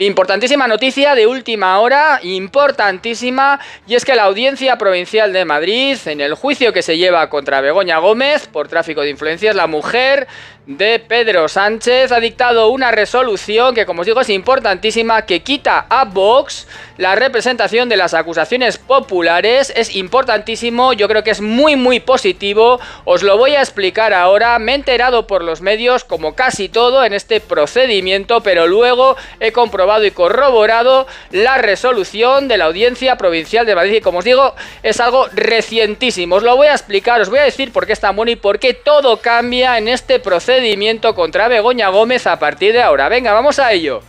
Importantísima noticia de última hora, importantísima, y es que la Audiencia Provincial de Madrid, en el juicio que se lleva contra Begoña Gómez por tráfico de influencias, la mujer de Pedro Sánchez, ha dictado una resolución que, como os digo, es importantísima, que quita a Vox la representación de las acusaciones populares. Es importantísimo, yo creo que es muy positivo, os lo voy a explicar ahora. Me he enterado por los medios, como casi todo en este procedimiento, pero luego he comprobado y corroborado la resolución de la Audiencia Provincial de Madrid, y como os digo, es algo recientísimo. Os lo voy a explicar, os voy a decir por qué es tan bueno y por qué todo cambia en este procedimiento contra Begoña Gómez a partir de ahora. Venga, vamos a ello.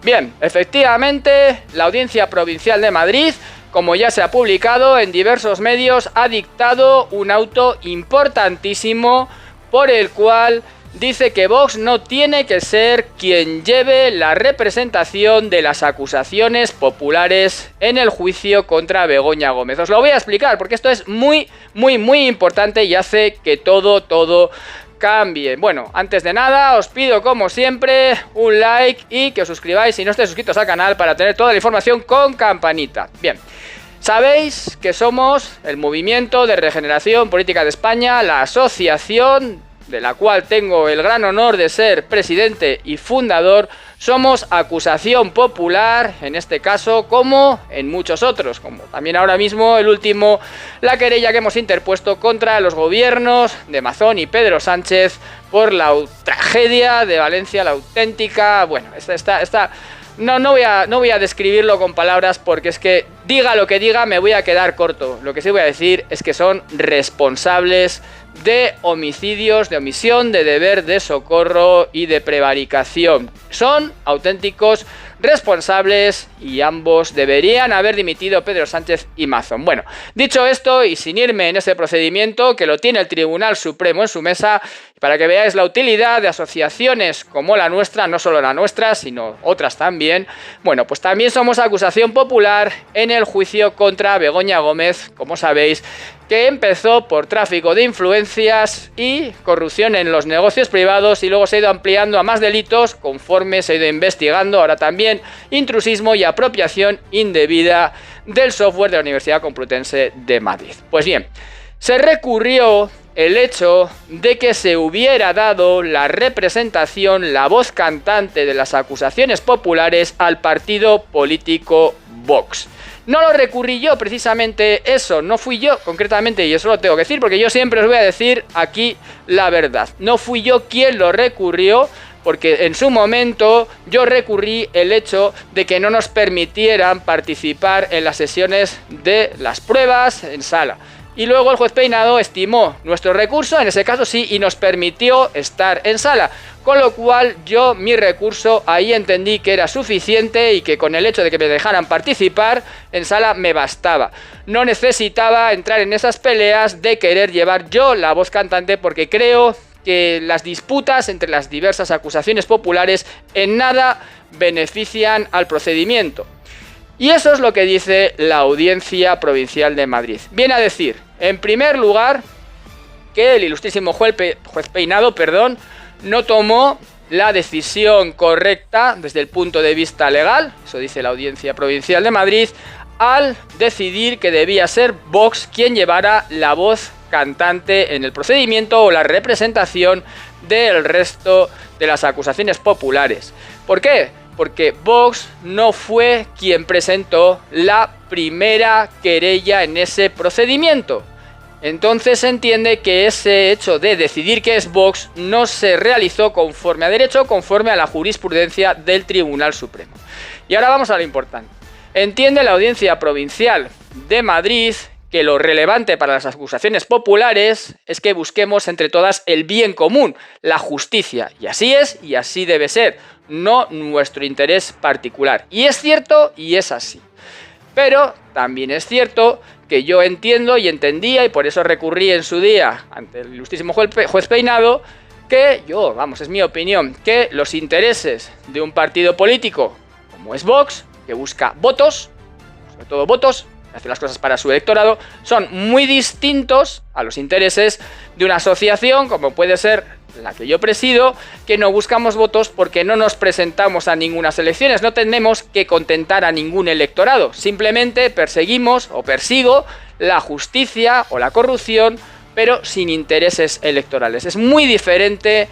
Bien, efectivamente, la Audiencia Provincial de Madrid, como ya se ha publicado en diversos medios, ha dictado un auto importantísimo por el cual dice que Vox no tiene que ser quien lleve la representación de las acusaciones populares en el juicio contra Begoña Gómez. Os lo voy a explicar porque esto es muy importante y hace que todo cambie. Bueno, antes de nada os pido, como siempre, un like y que os suscribáis si no estáis suscritos al canal para tener toda la información con campanita. Bien. Sabéis que somos el Movimiento de Regeneración Política de España, la asociación de la cual tengo el gran honor de ser presidente y fundador. Somos acusación popular, en este caso, como en muchos otros, como también ahora mismo el último, la querella que hemos interpuesto contra los gobiernos de Mazón y Pedro Sánchez por la tragedia de Valencia, la auténtica, bueno, no voy a describirlo con palabras porque es que, diga lo que diga, me voy a quedar corto. Lo que sí voy a decir es que son responsables de homicidios, de omisión de deber de socorro y de prevaricación. Son auténticos responsables y ambos deberían haber dimitido, Pedro Sánchez y Mazón. Bueno, dicho esto y sin irme en ese procedimiento que lo tiene el Tribunal Supremo en su mesa, para que veáis la utilidad de asociaciones como la nuestra, no solo la nuestra, sino otras también, bueno, pues también somos acusación popular en el juicio contra Begoña Gómez, como sabéis, que empezó por tráfico de influencias y corrupción en los negocios privados y luego se ha ido ampliando a más delitos conforme se ha ido investigando, ahora también intrusismo y apropiación indebida del software de la Universidad Complutense de Madrid. Pues bien, se recurrió el hecho de que se hubiera dado la representación, la voz cantante de las acusaciones populares al partido político Vox. No lo recurrí yo, precisamente eso, no fui yo concretamente, y eso lo tengo que decir porque yo siempre os voy a decir aquí la verdad. No fui yo quien lo recurrió, porque en su momento yo recurrí el hecho de que no nos permitieran participar en las sesiones de las pruebas en sala. Y luego el juez Peinado estimó nuestro recurso, en ese caso sí, y nos permitió estar en sala. Con lo cual yo mi recurso ahí entendí que era suficiente y que con el hecho de que me dejaran participar en sala me bastaba. No necesitaba entrar en esas peleas de querer llevar yo la voz cantante, porque creo que las disputas entre las diversas acusaciones populares en nada benefician al procedimiento. Y eso es lo que dice la Audiencia Provincial de Madrid. Viene a decir, en primer lugar, que el ilustrísimo juez Peinado, no tomó la decisión correcta desde el punto de vista legal, eso dice la Audiencia Provincial de Madrid, al decidir que debía ser Vox quien llevara la voz cantante en el procedimiento o la representación del resto de las acusaciones populares. ¿Por qué? Porque Vox no fue quien presentó la primera querella en ese procedimiento. Entonces se entiende que ese hecho de decidir que es Vox no se realizó conforme a derecho, conforme a la jurisprudencia del Tribunal Supremo. Y ahora vamos a lo importante. Entiende la Audiencia Provincial de Madrid que lo relevante para las acusaciones populares es que busquemos entre todas el bien común, la justicia. Y así es y así debe ser, no nuestro interés particular. Y es cierto y es así. Pero también es cierto que yo entiendo y entendía, y por eso recurrí en su día ante el ilustrísimo juez Peinado, que es mi opinión, que los intereses de un partido político como es Vox, que busca votos, sobre todo votos, hace las cosas para su electorado, son muy distintos a los intereses de una asociación como puede ser la que yo presido, que no buscamos votos porque no nos presentamos a ninguna elecciones, no tenemos que contentar a ningún electorado, simplemente perseguimos o persigo la justicia o la corrupción, pero sin intereses electorales. Es muy diferente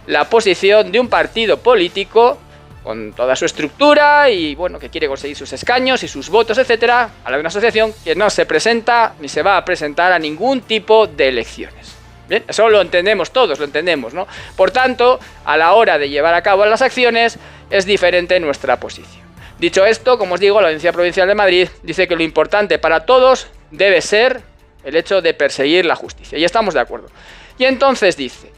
la posición de un partido político con toda su estructura y bueno, que quiere conseguir sus escaños y sus votos, etcétera, a la de una asociación que no se presenta ni se va a presentar a ningún tipo de elecciones. Bien, eso lo entendemos todos, lo entendemos, ¿no? Por tanto, a la hora de llevar a cabo las acciones, es diferente nuestra posición. Dicho esto, como os digo, la Audiencia Provincial de Madrid dice que lo importante para todos debe ser el hecho de perseguir la justicia, y estamos de acuerdo. Y entonces dice,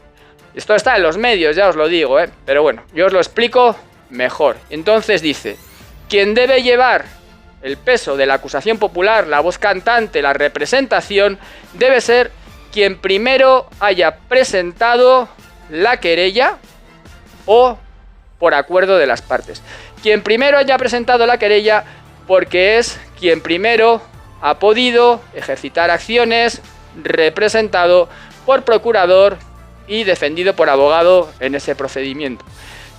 esto está en los medios, ya os lo digo, pero bueno, yo os lo explico mejor. Entonces dice, quien debe llevar el peso de la acusación popular, la voz cantante, la representación, debe ser quien primero haya presentado la querella o por acuerdo de las partes. Quien primero haya presentado la querella porque es quien primero ha podido ejercitar acciones, representado por procurador y defendido por abogado en ese procedimiento.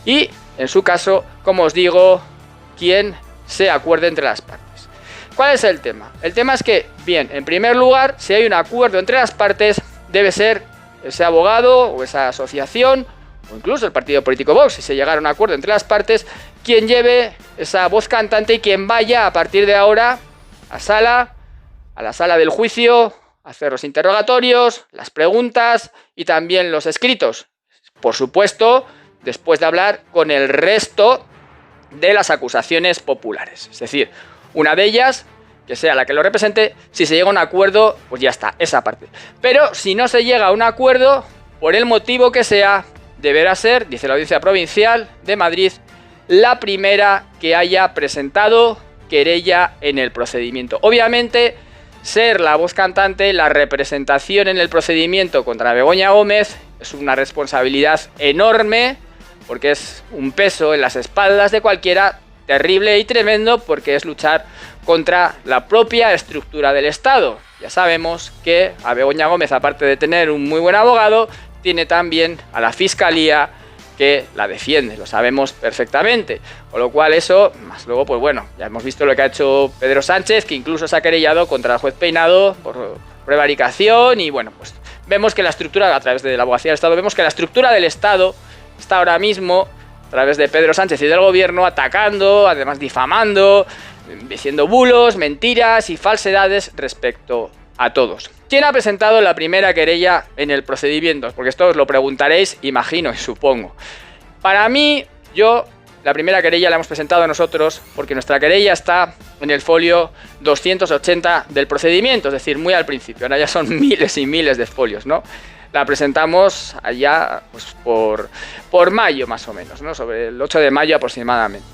Y en su caso, como os digo, quien se acuerde entre las partes. ¿Cuál es el tema? El tema es que, bien, en primer lugar, si hay un acuerdo entre las partes, debe ser ese abogado o esa asociación, o incluso el partido político Vox, si se llegara a un acuerdo entre las partes, quien lleve esa voz cantante y quien vaya a partir de ahora a la sala del juicio, a hacer los interrogatorios, las preguntas y también los escritos. Por supuesto, después de hablar con el resto de las acusaciones populares. Es decir, una de ellas, que sea la que lo represente, si se llega a un acuerdo, pues ya está, esa parte. Pero si no se llega a un acuerdo, por el motivo que sea, deberá ser, dice la Audiencia Provincial de Madrid, la primera que haya presentado querella en el procedimiento. Obviamente, ser la voz cantante, la representación en el procedimiento contra Begoña Gómez, es una responsabilidad enorme, porque es un peso en las espaldas de cualquiera terrible y tremendo, porque es luchar contra la propia estructura del Estado. Ya sabemos que a Begoña Gómez, aparte de tener un muy buen abogado, tiene también a la Fiscalía que la defiende, lo sabemos perfectamente. Con lo cual eso, más luego, pues bueno, ya hemos visto lo que ha hecho Pedro Sánchez, que incluso se ha querellado contra el juez Peinado por prevaricación, y bueno, pues vemos que la estructura, a través de la abogacía del Estado, vemos que la estructura del Estado está ahora mismo, a través de Pedro Sánchez y del gobierno, atacando, además difamando, diciendo bulos, mentiras y falsedades respecto a todos. ¿Quién ha presentado la primera querella en el procedimiento? Porque esto os lo preguntaréis, imagino y supongo. Para mí, la primera querella la hemos presentado nosotros porque nuestra querella está en el folio 280 del procedimiento, es decir, muy al principio. Ahora ya son miles y miles de folios, ¿no? La presentamos allá pues, por mayo más o menos, ¿no? Sobre el 8 de mayo aproximadamente.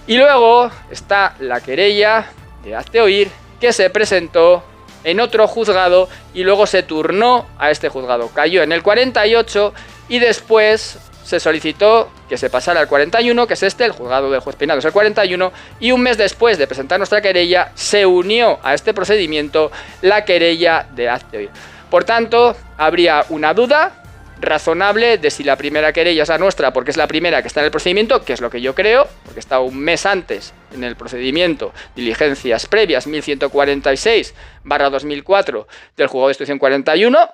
Y luego está la querella de hazte oír que se presentó en otro juzgado y luego se turnó a este juzgado. Cayó en el 48 y después se solicitó que se pasara al 41, que es el juzgado del juez Peinado es el 41, y un mes después de presentar nuestra querella se unió a este procedimiento la querella de hazte oír. Por tanto, habría una duda razonable de si la primera querella es la nuestra, porque es la primera que está en el procedimiento, que es lo que yo creo, porque está un mes antes en el procedimiento, diligencias previas 1146/2004 del juzgado de instrucción 41,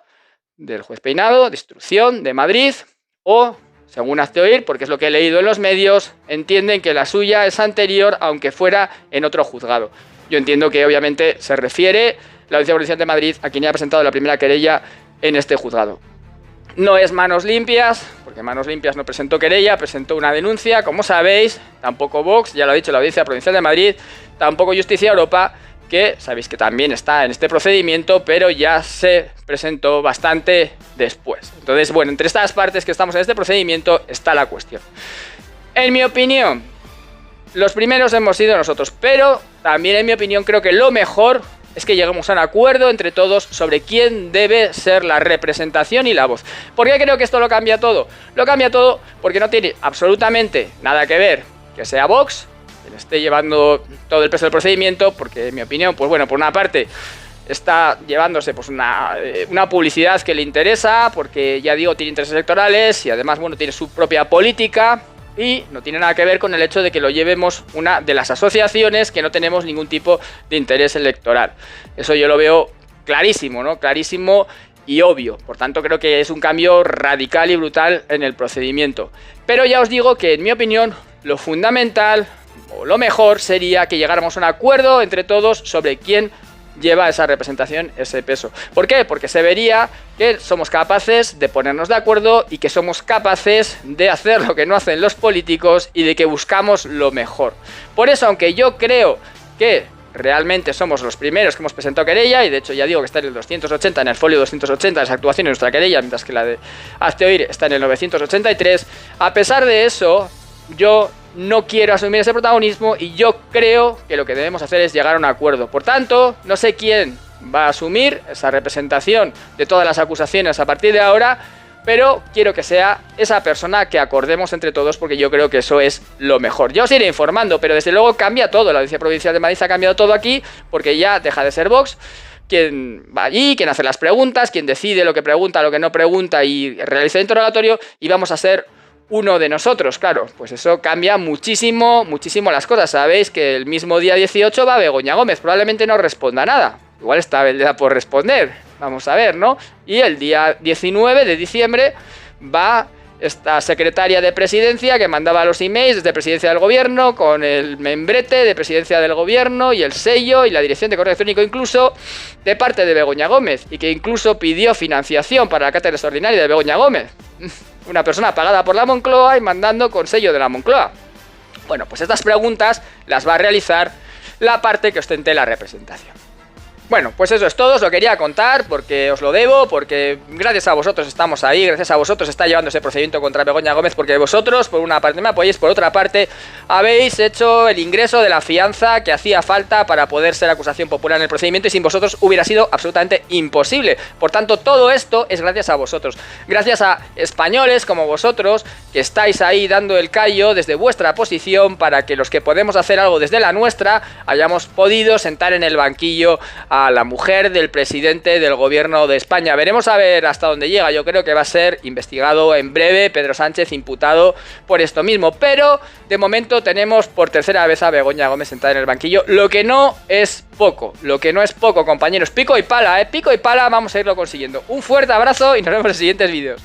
del juez Peinado, de instrucción de Madrid, o, según hazte oír, porque es lo que he leído en los medios, entienden que la suya es anterior, aunque fuera en otro juzgado. Yo entiendo que obviamente se refiere la Audiencia Provincial de Madrid a quien haya presentado la primera querella en este juzgado. No es Manos Limpias, porque Manos Limpias no presentó querella, presentó una denuncia, como sabéis, tampoco Vox, ya lo ha dicho la Audiencia Provincial de Madrid, tampoco Justicia Europa, que sabéis que también está en este procedimiento, pero ya se presentó bastante después. Entonces, bueno, entre estas partes que estamos en este procedimiento está la cuestión. En mi opinión, los primeros hemos sido nosotros, pero también en mi opinión creo que lo mejor es que lleguemos a un acuerdo entre todos sobre quién debe ser la representación y la voz. ¿Por qué creo que esto lo cambia todo? Lo cambia todo porque no tiene absolutamente nada que ver que sea Vox quien esté llevando todo el peso del procedimiento, porque en mi opinión, pues bueno, por una parte está llevándose pues una publicidad que le interesa, porque ya digo, tiene intereses electorales y además, bueno, tiene su propia política y no tiene nada que ver con el hecho de que lo llevemos una de las asociaciones que no tenemos ningún tipo de interés electoral. Eso yo lo veo clarísimo, ¿no? Clarísimo y obvio. Por tanto, creo que es un cambio radical y brutal en el procedimiento. Pero ya os digo que, en mi opinión, lo fundamental o lo mejor sería que llegáramos a un acuerdo entre todos sobre quién lleva esa representación, ese peso. ¿Por qué? Porque se vería que somos capaces de ponernos de acuerdo y que somos capaces de hacer lo que no hacen los políticos y de que buscamos lo mejor. Por eso, aunque yo creo que realmente somos los primeros que hemos presentado querella, y de hecho ya digo que está en el 280, en el folio 280 de esa actuación en nuestra querella, mientras que la de Hazte Oír está en el 983, a pesar de eso, yo no quiero asumir ese protagonismo y yo creo que lo que debemos hacer es llegar a un acuerdo. Por tanto, no sé quién va a asumir esa representación de todas las acusaciones a partir de ahora, pero quiero que sea esa persona que acordemos entre todos, porque yo creo que eso es lo mejor. Ya os iré informando, pero desde luego cambia todo. La Audiencia Provincial de Madrid ha cambiado todo aquí, porque ya deja de ser Vox quien va allí, quien hace las preguntas, quien decide lo que pregunta, lo que no pregunta y realiza el interrogatorio, y vamos a ser uno de nosotros. Claro, pues eso cambia muchísimo, muchísimo las cosas. Sabéis que el mismo día 18 va Begoña Gómez, probablemente no responda nada, igual está vendida por responder, vamos a ver, ¿no? Y el día 19 de diciembre va esta secretaria de presidencia que mandaba los emails desde presidencia del gobierno con el membrete de presidencia del gobierno y el sello y la dirección de correo electrónico incluso de parte de Begoña Gómez, y que incluso pidió financiación para la cátedra extraordinaria de Begoña Gómez. Una persona pagada por la Moncloa y mandando con sello de la Moncloa. Bueno, pues estas preguntas las va a realizar la parte que ostente la representación. Bueno, pues eso es todo, os lo quería contar porque os lo debo, porque gracias a vosotros estamos ahí, gracias a vosotros está llevando ese procedimiento contra Begoña Gómez, porque vosotros, por una parte me apoyáis, por otra parte habéis hecho el ingreso de la fianza que hacía falta para poder ser acusación popular en el procedimiento, y sin vosotros hubiera sido absolutamente imposible. Por tanto, todo esto es gracias a vosotros, gracias a españoles como vosotros, que estáis ahí dando el callo desde vuestra posición para que los que podemos hacer algo desde la nuestra hayamos podido sentar en el banquillo a la mujer del presidente del gobierno de España. Veremos a ver hasta dónde llega. Yo creo que va a ser investigado en breve Pedro Sánchez, imputado por esto mismo, pero de momento tenemos por tercera vez a Begoña Gómez sentada en el banquillo, lo que no es poco, compañeros. Pico y pala, pico y pala, vamos a irlo consiguiendo. Un fuerte abrazo y nos vemos en los siguientes vídeos.